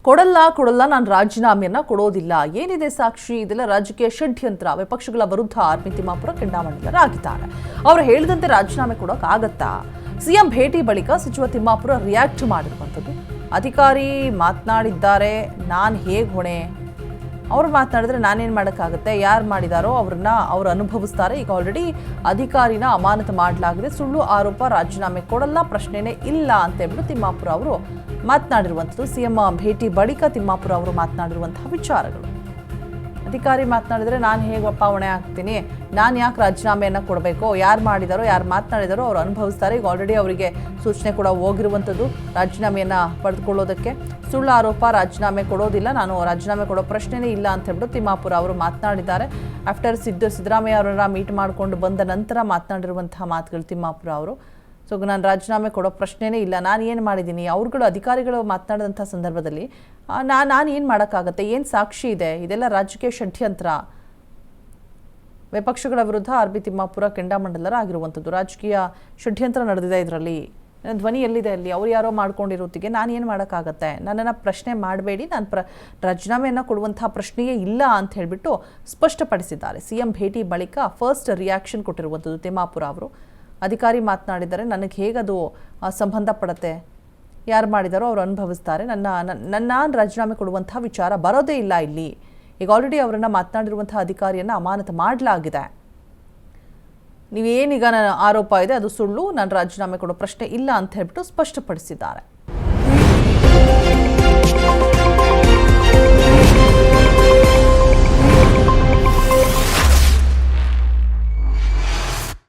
ಕೊಡಲ್ಲ ನಾನು ರಾಜೀನಾಮೆಯನ್ನ ಕೊಡೋದಿಲ್ಲ. ಏನಿದೆ ಸಾಕ್ಷಿ? ಇದೆಲ್ಲ ರಾಜಕೀಯ ಷಡ್ಯಂತ್ರ. ವಿಪಕ್ಷಗಳ ವಿರುದ್ಧ ಆರ್ಮಿ ತಿಮ್ಮಾಪುರ ಕೆಂಡಾಮಂಡಲರಾಗಿದ್ದಾರೆ. ಅವರು ಹೇಳಿದಂತೆ ರಾಜೀನಾಮೆ ಕೊಡೋಕ್ಕಾಗತ್ತಾ? ಸಿಎಂ ಭೇಟಿ ಬಳಿಕ ಸಚಿವ ತಿಮ್ಮಾಪುರ ರಿಯಾಕ್ಟ್ ಮಾಡಿರುವಂಥದ್ದು. ಅಧಿಕಾರಿ ಮಾತನಾಡಿದ್ದಾರೆ, ನಾನು ಹೇಗೆ ಹೊಣೆ? ಅವ್ರು ಮಾತನಾಡಿದ್ರೆ ನಾನೇನು ಮಾಡೋಕ್ಕಾಗುತ್ತೆ? ಯಾರು ಮಾಡಿದಾರೋ ಅವ್ರು ಅನುಭವಿಸ್ತಾರೆ. ಈಗ ಆಲ್ರೆಡಿ ಅಧಿಕಾರಿನ ಅಮಾನತು ಮಾಡಲಾಗಿದೆ. ಸುಳ್ಳು ಆರೋಪ, ರಾಜೀನಾಮೆ ಕೊಡಲ್ಲ, ಪ್ರಶ್ನೆನೇ ಇಲ್ಲ ಅಂತ ಹೇಳ್ಬಿಟ್ಟು ತಿಮ್ಮಾಪುರ ಅವರು ಮಾತನಾಡಿರುವಂಥದ್ದು. ಸಿಎಂ ಭೇಟಿ ಬಳಿಕ ತಿಮ್ಮಾಪುರ ಅವರು ಮಾತನಾಡಿರುವಂತಹ ವಿಚಾರಗಳು. ಅಧಿಕಾರಿ ಮಾತನಾಡಿದರೆ ನಾನು ಹೇಗಪ್ಪ ಹೊಣೆ ಆಗ್ತೀನಿ? ನಾನು ಯಾಕೆ ರಾಜೀನಾಮೆಯನ್ನು ಕೊಡಬೇಕು? ಯಾರು ಮಾಡಿದಾರೋ, ಯಾರು ಮಾತನಾಡಿದಾರೋ ಅವ್ರು ಅನುಭವಿಸ್ತಾರೆ. ಈಗ ಆಲ್ರೆಡಿ ಅವರಿಗೆ ಸೂಚನೆ ಕೂಡ ಹೋಗಿರುವಂಥದ್ದು ರಾಜೀನಾಮೆಯನ್ನು ಪಡೆದುಕೊಳ್ಳೋದಕ್ಕೆ. ಸುಳ್ಳು ಆರೋಪ, ರಾಜೀನಾಮೆ ಕೊಡೋದಿಲ್ಲ, ನಾನು ರಾಜೀನಾಮೆ ಕೊಡೋ ಪ್ರಶ್ನೆನೇ ಇಲ್ಲ ಅಂತ ಹೇಳ್ಬಿಟ್ಟು ತಿಮ್ಮಾಪುರ ಅವರು ಮಾತನಾಡಿದ್ದಾರೆ. ಆಫ್ಟರ್ ಸಿದ್ದರಾಮಯ್ಯ ಅವರನ್ನ ಮೀಟ್ ಮಾಡಿಕೊಂಡು ಬಂದ ನಂತರ ಮಾತನಾಡಿರುವಂತಹ ಮಾತುಗಳು ತಿಮ್ಮಾಪುರ ಅವರು. ಸೊ ನಾನು ರಾಜೀನಾಮೆ ಕೊಡೋ ಪ್ರಶ್ನೆನೇ ಇಲ್ಲ, ನಾನು ಏನು ಮಾಡಿದ್ದೀನಿ? ಅವ್ರುಗಳು ಅಧಿಕಾರಿಗಳು ಮಾತನಾಡಿದಂಥ ಸಂದರ್ಭದಲ್ಲಿ ನಾನು ಏನು ಮಾಡೋಕ್ಕಾಗತ್ತೆ? ಏನು ಸಾಕ್ಷಿ ಇದೆ? ಇದೆಲ್ಲ ರಾಜಕೀಯ ಷಡ್ಯಂತ್ರ. ವಿಪಕ್ಷಗಳ ವಿರುದ್ಧ ಆರ್ಬಿ ತಿಮ್ಮಾಪುರ ಕೆಂಡಾಮಂಡಲರಾಗಿರುವಂಥದ್ದು. ರಾಜಕೀಯ ಷಡ್ಯಂತ್ರ ನಡೆದಿದೆ ಇದರಲ್ಲಿ. ಧ್ವನಿ ಎಲ್ಲಿದೆ ಅಲ್ಲಿ? ಅವ್ರು ಯಾರೋ ಮಾಡ್ಕೊಂಡಿರೋತ್ತಿಗೆ ನಾನು ಏನು ಮಾಡೋಕ್ಕಾಗತ್ತೆ? ನನ್ನನ್ನು ಪ್ರಶ್ನೆ ಮಾಡಬೇಡಿ, ನಾನು ರಾಜೀನಾಮೆಯನ್ನು ಕೊಡುವಂತಹ ಪ್ರಶ್ನೆಯೇ ಇಲ್ಲ ಅಂತ ಹೇಳಿಬಿಟ್ಟು ಸ್ಪಷ್ಟಪಡಿಸಿದ್ದಾರೆ. ಸಿಎಂ ಭೇಟಿ ಬಳಿಕ ಫಸ್ಟ್ ರಿಯಾಕ್ಷನ್ ಕೊಟ್ಟಿರುವಂಥದ್ದು ತಿಮ್ಮಾಪುರ ಅವರು. ಅಧಿಕಾರಿ ಮಾತನಾಡಿದರೆ ನನಗೆ ಹೇಗದು ಸಂಬಂಧಪಡುತ್ತೆ? ಯಾರು ಮಾಡಿದಾರೋ ಅವ್ರು ಅನುಭವಿಸ್ತಾರೆ. ನನ್ನ ರಾಜೀನಾಮೆ ಕೊಡುವಂತಹ ವಿಚಾರ ಬರೋದೇ ಇಲ್ಲ ಇಲ್ಲಿ. ಈಗ ಆಲ್ರೆಡಿ ಅವರನ್ನು ಮಾತನಾಡಿರುವಂತಹ ಅಧಿಕಾರಿಯನ್ನು ಅಮಾನತು ಮಾಡಲಾಗಿದೆ. ನೀವೇನೀಗ ನನ್ನ ಆರೋಪ ಇದೆ ಅದು ಸುಳ್ಳು, ನಾನು ರಾಜೀನಾಮೆ ಕೊಡೋ ಪ್ರಶ್ನೆ ಇಲ್ಲ ಅಂತ ಹೇಳ್ಬಿಟ್ಟು ಸ್ಪಷ್ಟಪಡಿಸಿದ್ದಾರೆ.